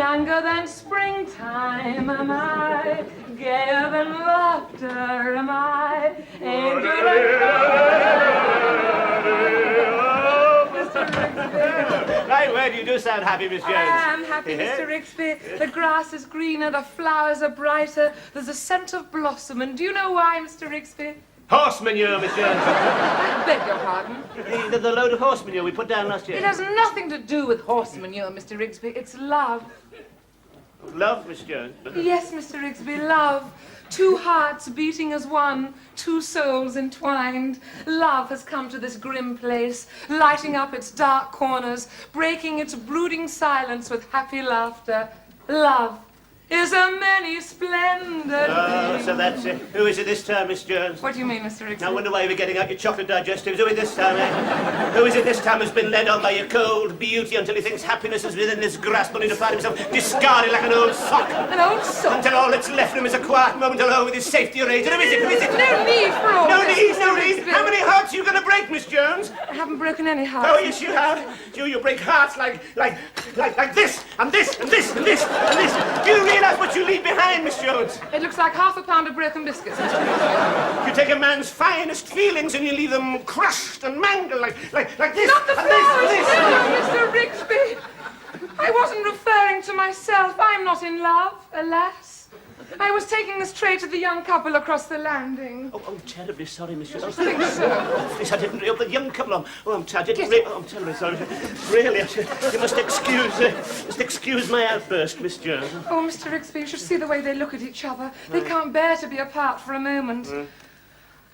Younger than springtime am I, gayer than laughter am I, angel Mr. Rigsby. Right, well, you do sound happy, Miss Jones. I am happy, Mr. Rigsby. The grass is greener, the flowers are brighter, there's a scent of blossom, and do you know why, Mr. Rigsby? Horse manure, Miss Jones. I beg your pardon? The load of horse manure we put down last year. It has nothing to do with horse manure, Mr. Rigsby. It's love. Love, Miss Jones. Yes, Mr. Rigsby, love. Two hearts beating as one, two souls entwined. Love has come to this grim place, lighting up its dark corners, breaking its brooding silence with happy laughter. Love is a many splendid So that's it. Who is it this time, Miss Jones? What do you mean, Mr. Rigsby? I wonder why you're getting out your chocolate digestives. Who is it this time, eh? Who is it this time who's been led on by your cold beauty until he thinks happiness is within his grasp, only to find himself discarded like an old sock? An old sock? Until all that's left of him is a quiet moment alone with his safety arranged. Who is it? Who is it? No need for all No this, need, Mr. no need. Rigsby. How many hearts are you going to break, Miss Jones? I haven't broken any hearts. Oh, yes, you have. You break hearts like this, and this, and this, and this, and this. Do you realise what you leave behind, Miss Jones? It looks like half a pound of broken biscuits, Mr. Rigsby. You take a man's finest feelings and you leave them crushed and mangled like this. Not the and flowers, this, no, Mr. Rigsby. I wasn't referring to myself. I'm not in love, alas. I was taking this tray to the young couple across the landing. Oh, I'm terribly sorry, Miss Jones. I think so. Please, I didn't realize the young couple. I'm terribly sorry. Really, you must excuse my outburst, Miss Jones. Oh, Mr. Rigsby, you should see the way they look at each other. They can't bear to be apart for a moment.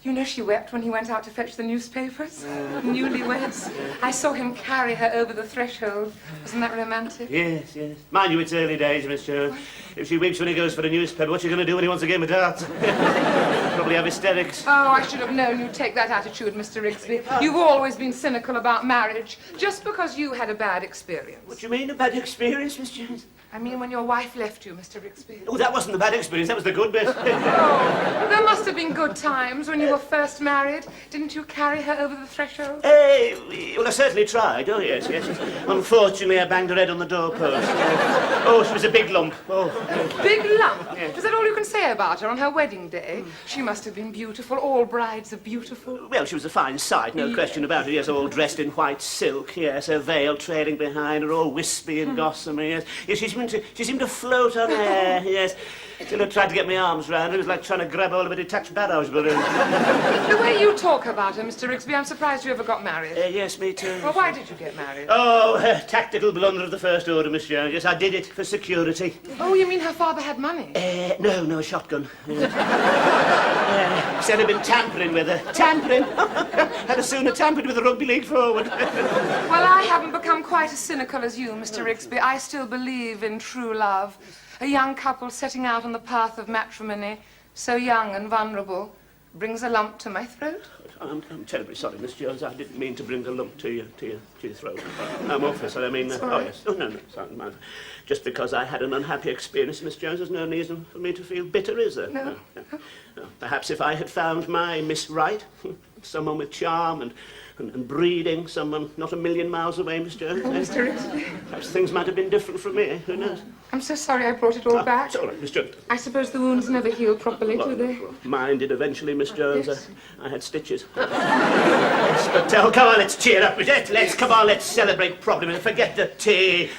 You know she wept when he went out to fetch the newspapers. Newlyweds. I saw him carry her over the threshold. Wasn't that romantic? Yes, yes. Mind you, it's early days, Miss Jones. If she weeps when he goes for the newspaper, what's she going to do when he wants a game of darts? Probably have hysterics. Oh, I should have known you'd take that attitude, Mr. Rigsby. You've always been cynical about marriage, just because you had a bad experience. What do you mean, a bad experience, Miss Jones? I mean, when your wife left you, Mr. Rigsby. Oh, that wasn't the bad experience, that was the good bit. Oh, there must have been good times when you were first married. Didn't you carry her over the threshold? Well, I certainly tried. Oh, yes. Unfortunately, I banged her head on the doorpost. Oh, she was a big lump. Oh. Big lump? Yeah. Is that all you can say about her on her wedding day? She must have been beautiful. All brides are beautiful. Well, she was a fine sight, no question about it. Yes, all dressed in white silk. Yes, her veil trailing behind her, all wispy and gossamer. Yes, she seemed to float on air. Yes, till I tried to get my arms round her. It was like trying to grab hold of a detached barrage balloon. The way you talk about her, Mr. Rigsby, I'm surprised you ever got married. Yes, me too. Well, why did you get married? Oh, tactical blunder of the first order, Miss Jones. Yes, I did it for security. Oh, you mean her father had money? No, a shotgun. Said I'd been tampering with her. Tampering? Had I sooner tampered with a rugby league forward. Well, I haven't become quite as cynical as you, Mr. Rigsby. I still believe in true love. A young couple setting out on the path of matrimony, so young and vulnerable, brings a lump to my throat. I'm terribly sorry, Miss Jones. I didn't mean to bring the lump to your throat. I'm awfully sorry. I mean, oh yes. Oh no, sorry. Just because I had an unhappy experience, Miss Jones, there's no reason for me to feel bitter, is there? No. No. Perhaps if I had found my Miss Right, someone with charm and breeding, someone not a million miles away, Miss Jones. Oh, Mr. Rigsby. Perhaps things might have been different from me. Who knows? I'm so sorry I brought it all back. It's all right, Miss Jones. I suppose the wounds never heal properly, do they? Mine did eventually, Miss Jones. Yes. I had stitches. Yes, but come on, let's cheer up. Let's celebrate properly. Forget the tea.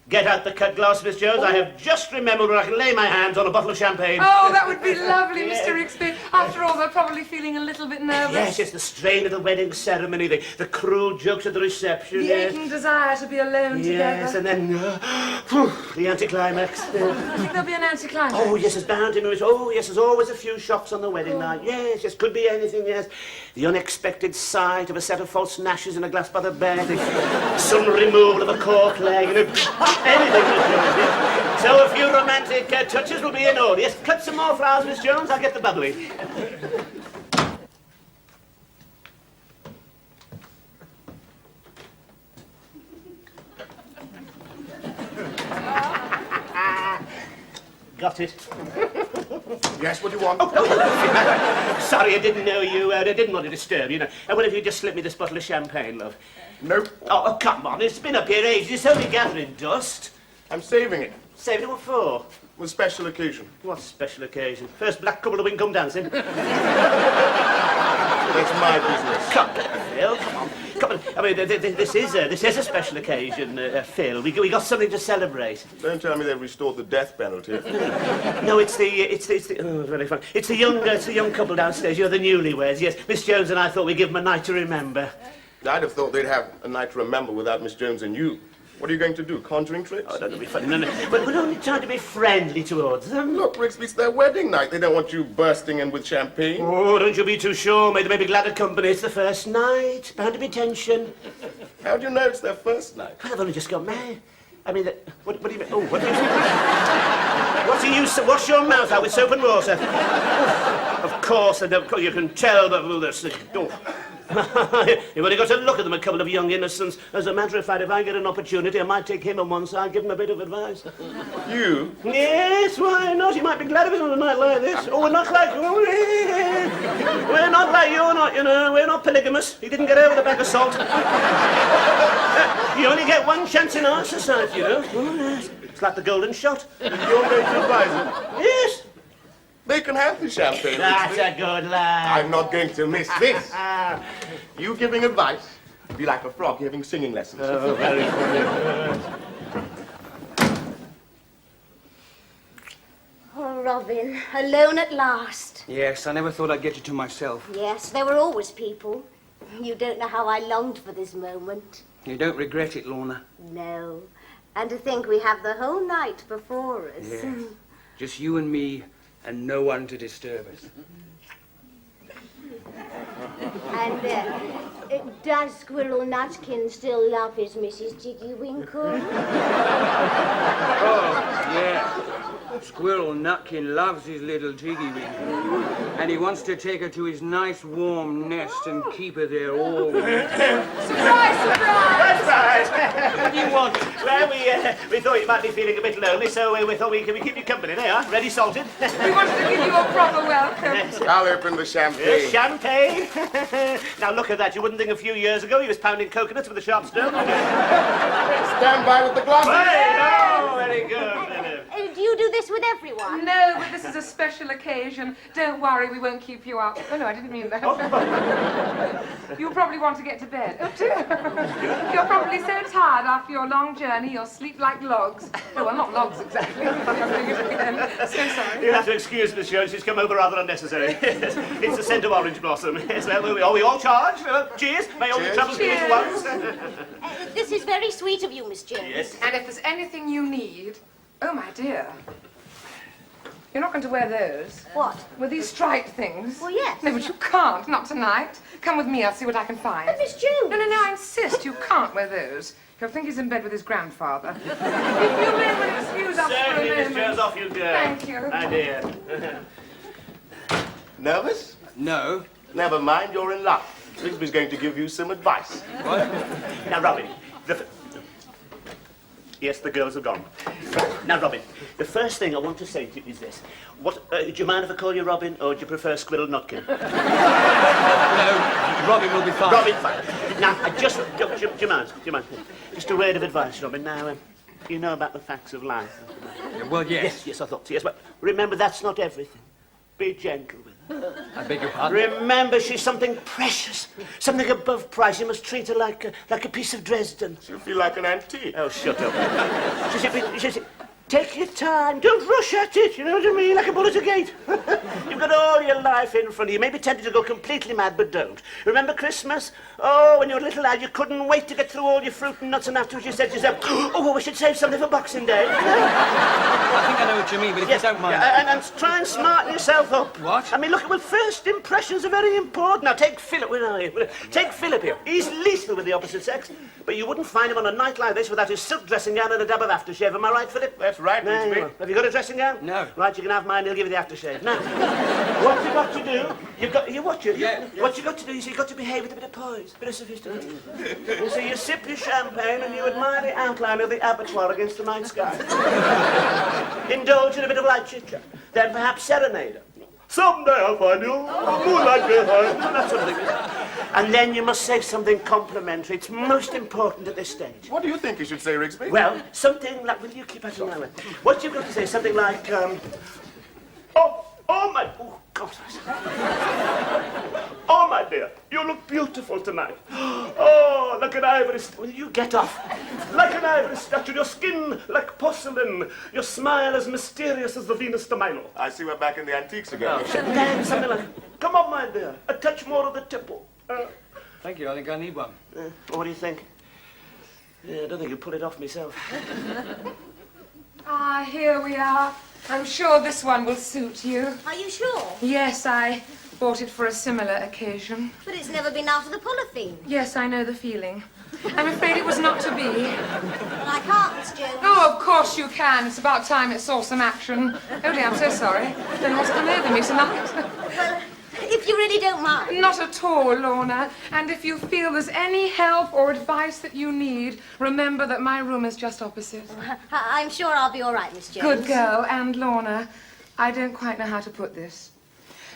Get out the cut glass, Miss Jones. I have just remembered where I can lay my hands on a bottle of champagne. Oh, that would be lovely, Mr. Rigsby. After all, they're probably feeling a little bit nervous. Yes, the strain of the wedding ceremony, the cruel jokes at the reception. The aching desire to be alone together. Yes, and then the anticlimax. You think there'll be an anticlimax? Oh, yes, there's bound to be. Oh, yes, there's always a few shocks on the wedding night. Yes, could be anything, yes. The unexpected sight of a set of false gnashes in a glass by the bed. The sudden removal of a cork leg. Anything, Miss Jones, yes. So a few romantic touches will be in order. Yes, cut some more flowers, Miss Jones. I'll get the bubbly. Got it. Yes, what do you want? Sorry, I didn't know you. I didn't want to disturb you. What if you just slip me this bottle of champagne, love? Nope. Oh, come on. It's been up here ages. It's only gathering dust. I'm saving it. Saving it what for? For a special occasion. What special occasion? First black couple of come dancing. That's my business. Come on, Phil, come on. Come on. I mean, this is a special occasion, Phil. We got something to celebrate. Don't tell me they've restored the death penalty. No, it's the oh, very fun. It's the young couple downstairs. You're the newlyweds. Yes, Miss Jones and I thought we'd give them a night to remember. I'd have thought they'd have a night to remember without Miss Jones and you. What are you going to do? Conjuring tricks? Oh, that'll be funny. No. But we're only trying to be friendly towards them. Look, Brixby, it's their wedding night. They don't want you bursting in with champagne. Oh, don't you be too sure, mate. They may be glad of company. It's the first night. Bound to be tension. How do you know it's their first night? Well, they've only just got married. I mean, what do you mean? Oh, what do you mean? What do you say? Wash your mouth out with soap and water. Of course, you can tell, but you've only got to look at them, a couple of young innocents. As a matter of fact, if I get an opportunity, I might take him on one side, give him a bit of advice. You? Yes, why not? You might be glad of it on a night like this. Oh, we're not like you. We're not like you're not, you know. We're not polygamous. He didn't get over the bag of salt. You only get one chance in our society, you know. Oh, yes. It's like the golden shot. You're going to advise them? Yes. They can have the champagne. That's Brixby. a good lad. I'm not going to miss this. You giving advice would be like a frog giving singing lessons. Oh, very funny. Oh, Robin, alone at last. Yes, I never thought I'd get you to myself. Yes, there were always people. You don't know how I longed for this moment. You don't regret it, Lorna? No. And to think we have the whole night before us. Yes. Just you and me, and no one to disturb us. And does Squirrel Nutkin still love his Mrs. Jiggy Winkle? Oh, yeah. Squirrel Nutkin loves his little Jiggy Winkle. And he wants to take her to his nice warm nest and keep her there all winter. Surprise, surprise! Surprise! What do you want? Well, we thought you might be feeling a bit lonely, so we thought we keep you company. There you are, ready salted. We wanted to give you a proper welcome. I'll open the champagne. Yes, champagne. Now look at that. You wouldn't think a few years ago he was pounding coconuts with a sharp stone. Stand by with the glasses. Hey, no, very good. Do you do this with everyone? No, but this is a special occasion. Don't worry, we won't keep you up. Oh, no, I didn't mean that. You'll probably want to get to bed. Oh, dear. You're probably so tired after your long journey, you'll sleep like logs. Oh, well, not logs exactly. I'm doing it again. So sorry. You'll have to excuse Miss Jones. She's come over rather unnecessary. It's the scent of orange blossom. Yes, well, are we all charged? Cheers. May all your Cheers. troubles be at once. This is very sweet of you, Miss Jones. Yes. And if there's anything you need... Oh, my dear. You're not going to wear those. What? With these striped things. Well, yes. No, but you can't. Not tonight. Come with me. I'll see what I can find. But Miss Jones... No, I insist. You can't wear those. He'll think he's in bed with his grandfather. If you will excuse us for a Certainly, Miss Jones, moment. off you go. Thank you. My dear. Nervous? No. Never mind, you're in luck. Brixby's going to give you some advice. What? Now, Robin, yes, the girls have gone. Now, Robin, the first thing I want to say to you is this. Do you mind if I call you Robin, or do you prefer Squirrel Nutkin? No, Robin will be fine. Robin, fine. Now, do you mind? Just a word of advice, Robin. Now, you know about the facts of life. Well, yes. Yes, I thought so. Yes, but remember, that's not everything. Be gentle with her. I beg your pardon? Remember, she's something precious, something above price. You must treat her like a piece of Dresden. You feel like an antique. Oh, shut up. She said, take your time. Don't rush at it. You know what I mean? Like a bull at a gate. You've got all your life in front of you. You may be tempted to go completely mad, but don't. Remember Christmas? Oh, when you were a little lad, you couldn't wait to get through all your fruit and nuts, and afterwards you said to yourself, oh, we should save something for Boxing Day. I think I know what you mean, but if you don't mind... And try and smarten yourself up. What? I mean, look, well, first impressions are very important. Now, take Philip. Where are you? Take Philip here. He's lethal with the opposite sex, but you wouldn't find him on a night like this without his silk dressing gown and a dab of aftershave. Am I right, Philip? That's right, There you Brixby. are. Have you got a dressing gown? No. Right, you can have mine. He'll give you the aftershave. Now, what you got to do? What you got to do is you've got to behave with a bit of poise, a bit of sophistication. You see, you sip your champagne and you admire the outline of the abattoir against the night sky. Indulge in a bit of light chit-chat. Then perhaps serenade her. Someday I'll find you, moonlight behind, that sort of thing. And then you must say something complimentary. It's most important at this stage. What do you think you should say, Rigsby? Well, something like... Will you keep out of my way? What you've got to say, something like, Oh, my... Oh, God. Oh, my dear, you look beautiful tonight. Oh, like an ivory... Will you get off? Like an ivory statue, your skin like porcelain, your smile as mysterious as the Venus de Milo. I see we're back in the antiques again. Then something like, come on, my dear, a touch more of the tipple. Thank you, I think I need one. What do you think? Yeah, I don't think you'd pull it off myself. Ah, here we are. I'm sure this one will suit you. Are you sure? Yes, I bought it for a similar occasion. But it's never been out of the polythene. Yes, I know the feeling. I'm afraid it was not to be. Well, I can't, Miss Jones. Oh, of course you can. It's about time it saw some action. Oh dear, I'm so sorry. Don't know what's come over me tonight. Well, if you really don't mind. Not at all, Lorna. And if you feel there's any help or advice that you need, remember that my room is just opposite. I'm sure I'll be all right, Miss Jones. Good girl. And Lorna, I don't quite know how to put this.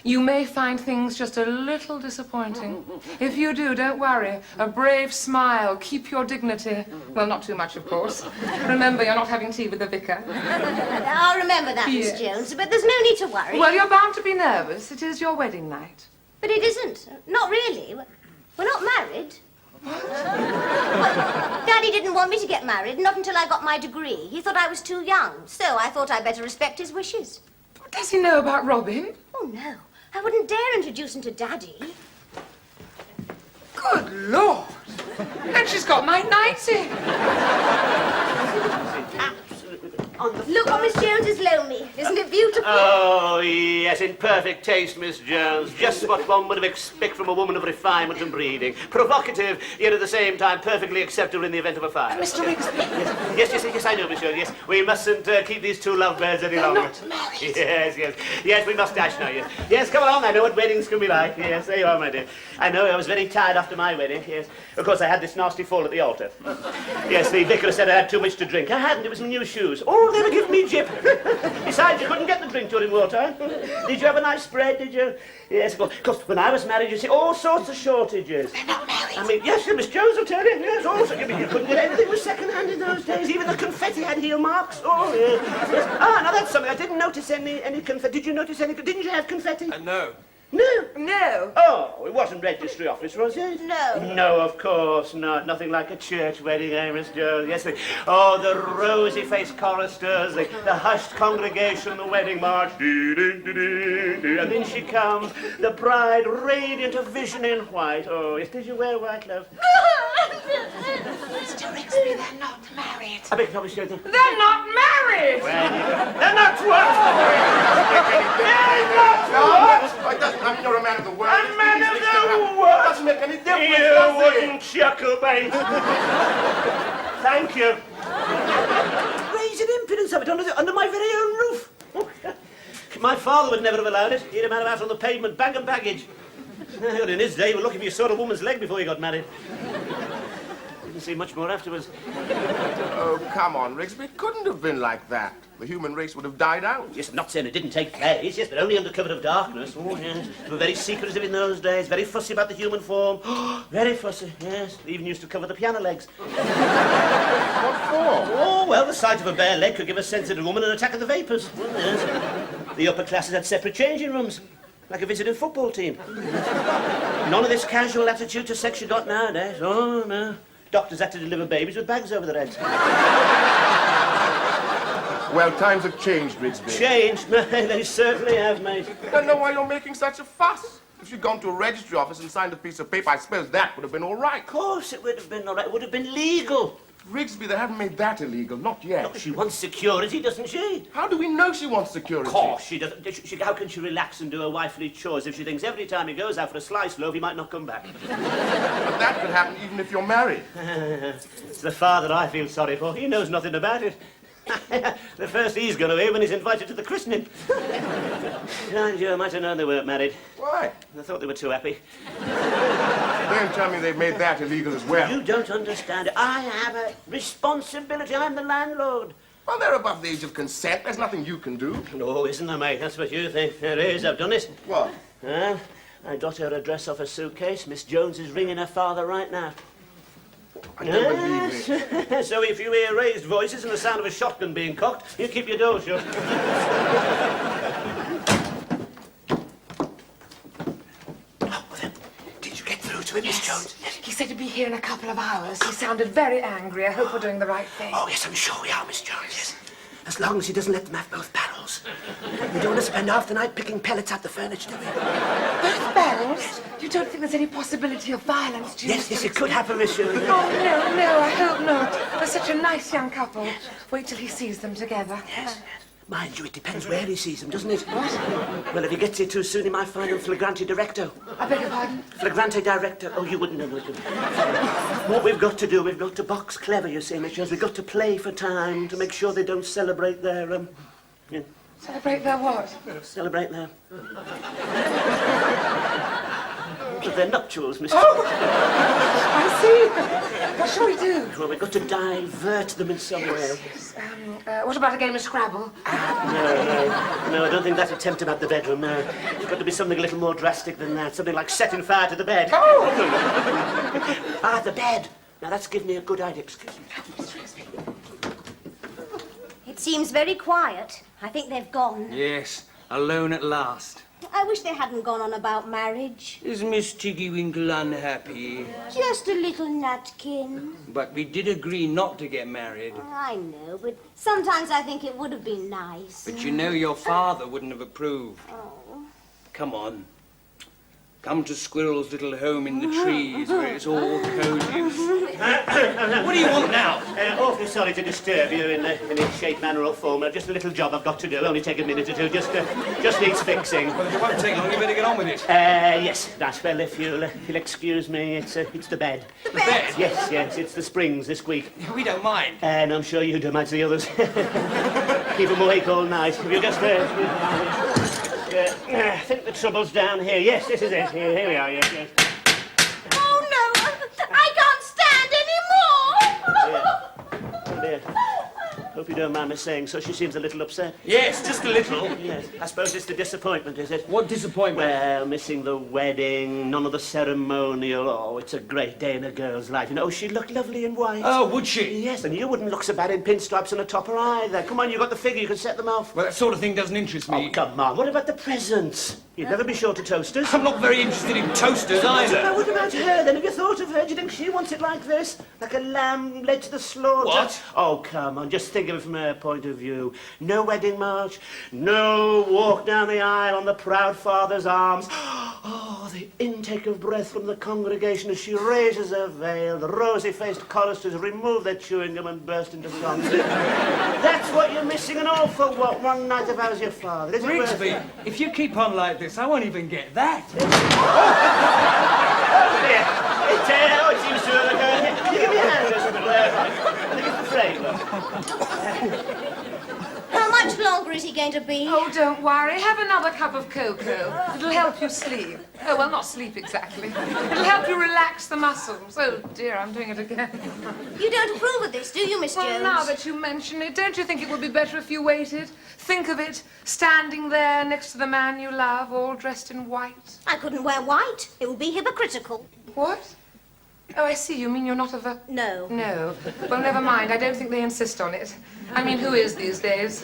You may find things just a little disappointing. If you do, don't worry. A brave smile. Keep your dignity. Well, not too much, of course. Remember, you're not having tea with the vicar. I'll remember that, Yes. Miss Jones. But there's no need to worry. Well, you're bound to be nervous. It is your wedding night. But it isn't. Not really. We're not married. Well, Daddy didn't want me to get married, not until I got my degree. He thought I was too young, so I thought I'd better respect his wishes. Does he know about Robin? Oh, no. I wouldn't dare introduce him to Daddy. Good Lord. And she's got my 90. Look what Miss Jones has loaned me. Isn't it beautiful? Oh, yes, in perfect taste, Miss Jones. Just what one would expect from a woman of refinement and breeding. Provocative, yet at the same time perfectly acceptable in the event of a fire. Mr. Rigsby. Yes, I know, Miss Jones, yes. We mustn't keep these two lovebirds any longer. Not married. Yes, we must dash now, yes. Yes, come along, I know what weddings can be like. Yes, there you are, my dear. I know, I was very tired after my wedding, yes. Of course, I had this nasty fall at the altar. Yes, the vicar said I had too much to drink. I hadn't, it was my new shoes. Oh, they were giving me jip. Besides, you couldn't get the drink during wartime. Did you have a nice spread, did you? Yes, of course, when I was married, you see, all sorts of shortages. They're not married. I mean, yes, Miss Jones will tell you, yes, also, you couldn't get anything was second-hand in those days. Even the confetti had heel marks. Oh, yes. Yes. Ah, now that's something. I didn't notice any confetti. Did you notice any? Didn't you have confetti? No. No. No. Oh, it wasn't registry office, was it? No. No, of course not. Nothing like a church wedding, eh, Miss Jones? Yes, the rosy-faced choristers, the hushed congregation, the wedding march. And then she comes, the bride radiant of vision in white. Oh, yes, did you wear white, love? Mr. Rigsby, they're not married. I beg your pardon, Miss Jones. They're not married. They're not what? They're not what? It doesn't, I mean, you're a man of the world. A man of It the world. doesn't make any difference. You does it? wouldn't chuckle, mate. Thank you. Raising impudence of it under my very own roof. My father would never have allowed it. He'd have had a house on the pavement, bag and baggage. In his day, he was lucky if you saw a woman's leg before he got married. Didn't see much more afterwards. Oh, come on, Rigsby. It couldn't have been like that. The human race would have died out. Yes, not saying it didn't take place, yes, but only under cover of darkness. Oh, yes. They were very secretive in those days, very fussy about the human form. Very fussy, yes. They even used to cover the piano legs. What for? Oh, well, the sight of a bare leg could give a sensitive woman an attack of the vapours. Well, yes. The upper classes had separate changing rooms, like a visiting football team. None of this casual attitude to sex you got nowadays. Oh, no. Doctors had to deliver babies with bags over their heads. Well, times have changed, Rigsby. Changed? No, they certainly have, mate. I don't know why you're making such a fuss. If you'd gone to a registry office and signed a piece of paper, I suppose that would have been all right. Of course it would have been all right. It would have been legal. Rigsby, they haven't made that illegal, not yet. Look, she wants security, doesn't she? How do we know she wants security? Of course she doesn't. How can she relax and do her wifely chores if she thinks every time he goes out for a sliced loaf, he might not come back? But that could happen even if you're married. It's the father I feel sorry for. He knows nothing about it. The first he's going to hear when he's invited to the christening. And you might have known they weren't married. Why? I thought they were too happy. Don't tell me they've made that illegal as well. You don't understand it. I have a responsibility. I'm the landlord. Well, they're above the age of consent. There's nothing you can do. No, isn't there, mate? That's what you think. There is. I've done it. What? Well, I got her a dress off her suitcase. Miss Jones is ringing her father right now. I don't believe it. So if you hear raised voices and the sound of a shotgun being cocked, you keep your door shut. Did you get through to him, Miss Jones? He said he'd be here in a couple of hours. He sounded very angry. I hope we're doing the right thing. Oh, yes, I'm sure we are, Miss Jones, yes. As long as he doesn't let them have both barrels. We don't want to spend half the night picking pellets out the furniture, do we? Both barrels? You don't think there's any possibility of violence, do you? Yes, yes, it could happen, Miss Jones. Oh, no, I hope not. They're such a nice young couple. Wait till he sees them together. Yes. Mind you, it depends where he sees them, doesn't it? What? Well, if he gets here too soon, he might find them flagrante directo. I beg your pardon? Flagrante directo. Oh, you wouldn't know, would you? What we've got to do, we've got to box clever, you see, Miss Jones. We've got to play for time to make sure they don't celebrate their, yeah, Celebrate their what? celebrate their... their nuptials, Miss I see. What shall we do? Well, we've got to divert them in some way. What about a game of Scrabble? No, I don't think that'll tempt him out the bedroom, no. It's got to be something a little more drastic than that. Something like setting fire to the bed. Oh! The bed. Now, that's given me a good idea. Excuse me. It seems very quiet. I think they've gone. Yes, alone at last. I wish they hadn't gone on about marriage. Is Miss Tiggywinkle unhappy? Just a little nutkin. But we did agree not to get married. I know, but sometimes I think it would have been nice. But you know your father wouldn't have approved. Oh. Come on. Come to Squirrel's little home in the trees where it's all cozy. What do you want now? Awfully sorry to disturb you in any shape, manner or form. Just a little job I've got to do. Only take a minute or two. Just needs fixing. Well, if it won't take long, you better get on with it. Yes, that's well. If you'll excuse me, it's the bed. The bed? Yes, it's the springs this week. We don't mind. And I'm sure you don't mind the others. Keep them awake all night. If you just I think the trouble's down here. Yes, this is it. Here we are. Yes. Oh, no! I can't stand anymore! Oh, dear. Hope you don't mind me saying so. She seems a little upset. Yes, just a little. Yes. I suppose it's the disappointment, is it? What disappointment? Well, missing the wedding, none of the ceremonial. Oh, it's a great day in a girl's life. You know, she looked lovely in white. Oh, would she? Yes, and you wouldn't look so bad in pinstripes and a topper either. Come on, you got the figure. You can set them off. Well, that sort of thing doesn't interest me. Oh, come on. What about the presents? You'd never be short of toasters. I'm not very interested in toasters either. Now, what about her, then? Have you thought of her? Do you think she wants it like this? Like a lamb led to the slaughter? What? Oh, come on. Just think of it from her point of view. No wedding march. No walk down the aisle on the proud father's arms. Oh, the intake of breath from the congregation as she raises her veil. The rosy-faced choristers remove their chewing gum and burst into song. That's what you're missing, and all for what? One night of ours your father. Is it worth Rigsby, it? if you keep on like this, I won't even get that. It seems to have Can you give me a hand or something? I think it's the frame. How much longer is he going to be? Oh, don't worry. Have another cup of cocoa. It'll help you sleep. Oh, well, not sleep exactly. It'll help you relax the muscles. Oh, dear, I'm doing it again. You don't approve of this, do you, Miss Well, Jones? now that you mention it, don't you think it would be better if you waited? Think of it, standing there next to the man you love, all dressed in white. I couldn't wear white. It would be hypocritical. What? Oh, I see. You mean you're not of a... No. No. Well, never mind. I don't think they insist on it. I mean, who is these days?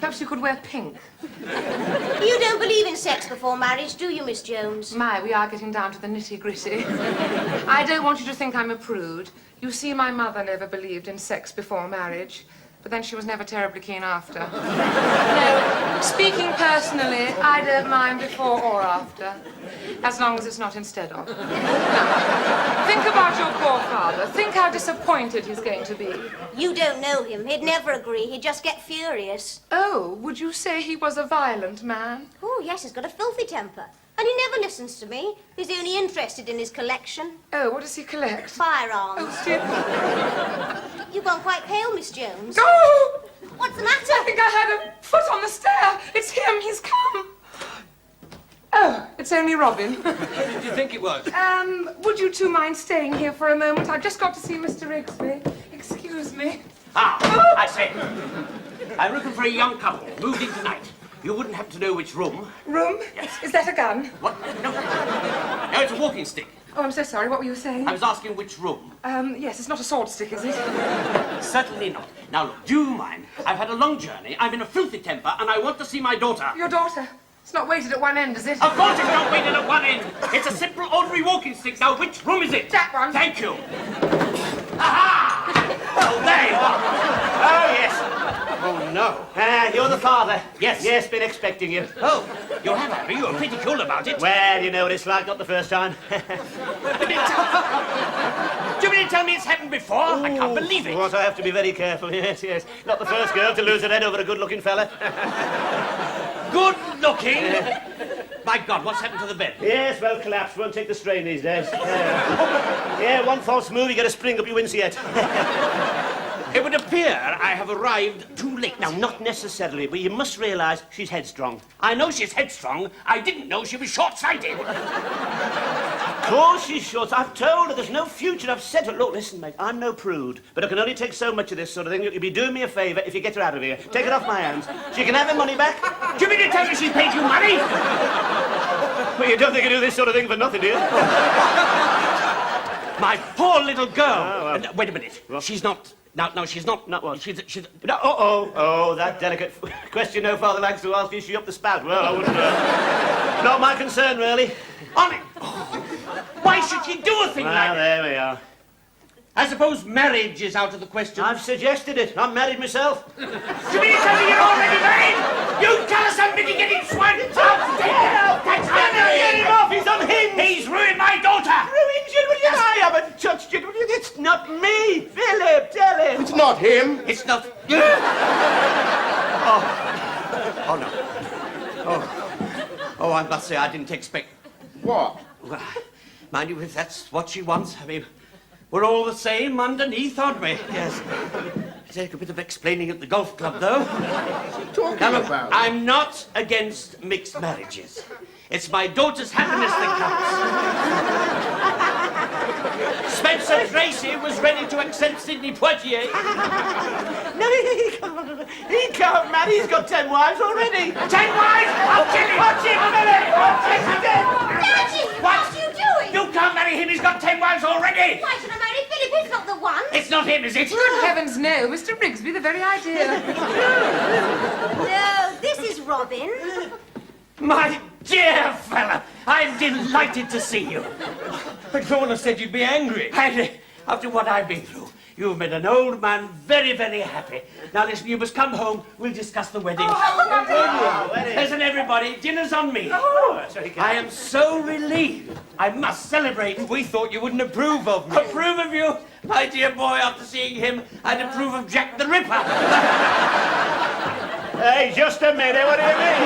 Perhaps you could wear pink. You don't believe in sex before marriage, do you, Miss Jones? My, we are getting down to the nitty-gritty. I don't want you to think I'm a prude. You see, my mother never believed in sex before marriage. But then she was never terribly keen after. No, speaking personally, I don't mind before or after, as long as it's not instead of. Now, think about your poor father. Think how disappointed he's going to be. You don't know him. He'd never agree. He'd just get furious. Oh, would you say he was a violent man? Oh, yes, he's got a filthy temper. And he never listens to me. He's only interested in his collection. Oh, what does he collect? Firearms. Oh, dear. You've gone quite pale, Miss Jones. Oh! What's the I matter? think I had a foot on the stair. It's him. He's come. Oh, it's only Robin. Who did you think it was? Would you two mind staying here for a moment? I've just got to see Mr. Rigsby. Excuse me. I say. I'm looking for a young couple, moved in tonight. You wouldn't happen to know which room? Room? Is that a gun? What? No. No, it's a walking stick. Oh, I'm so sorry. What were you saying? I was asking which room. Yes, it's not a sword stick, is it? Certainly not. Now, look, do you mind? I've had a long journey, I'm in a filthy temper, and I want to see my daughter. Your daughter? It's not weighted at one end, is it? Of course it's not weighted at one end. It's a simple, ordinary walking stick. Now, which room is it? That one. Thank you. Aha! Oh, there you are. Oh, yes. Oh, no. You're the father. Yes. Yes, been expecting you. Oh, you have, Harry. You were pretty cool about it. Well, you know what it's like, not the first time. Do you mean to tell me it's happened before? I can't believe it. What, I have to be very careful, yes, yes. Not the first girl to lose her head over a good-looking fella. Good looking. My God, what's happened to the bed? Yes, well, collapsed. Won't take the strain these days. Yeah, one false move, you get a spring up your windseat. It would appear I have arrived too late. Now, not necessarily, but you must realise she's headstrong. I know she's headstrong. I didn't know she was short-sighted. Of course she's short. I've told her there's no future. I've said to her, look, listen, mate, I'm no prude, but I can only take so much of this sort of thing. You'd be doing me a favour if you get her out of here. Take it off my hands. She can have her money back. Do you mean to tell me she paid you money? Well, you don't think you do this sort of thing for nothing, do you? My poor little girl. Oh, well. Wait a minute. What? She's not... No, she's not... Not what? She's... No, oh, that delicate question no father likes to ask, is she up the spout? Well, I wouldn't Not my concern, really. On it. Why should she do a thing like Well, that? there we are. I suppose marriage is out of the question. I've suggested it. I'm married myself. Do you mean to tell me you're already married? You tell us I'm getting swine. That's Get him off! He's unhinged! He's ruined my daughter. Ruined you? I haven't touched you. It's not me. Philip, tell him. It's not him. It's not... Oh, no. Oh, I must say, I didn't expect... What? Well, mind you, if that's what she wants, I mean, we're all the same underneath, aren't we? Yes. Take a bit of explaining at the golf club, though. Talking Now, look, about? I'm not against mixed marriages. It's my daughter's happiness that counts. Spencer Tracy was ready to accept Sidney Poitier. No, he can't marry. He's got 10 wives already. 10 wives? I'll kill him! Watch him, Philip! Watch him! Daddy, what are you doing? You can't marry him, he's got 10 wives already! Why should I marry Philip? He's not the one. It's not him, is it? Good heavens, no. Mr. Rigsby, the very idea. No, this is Robin. My dear fella, I'm delighted to see you. But no one has said you'd be angry. And after what I've been through, you've made an old man very, very happy. Now listen, you must come home, we'll discuss the wedding. Listen, everybody, dinner's on me. I am so relieved. I must celebrate. We thought you wouldn't approve of me. Approve of you? My dear boy, after seeing him, I'd approve of Jack the Ripper. Hey, just a minute. What do you mean?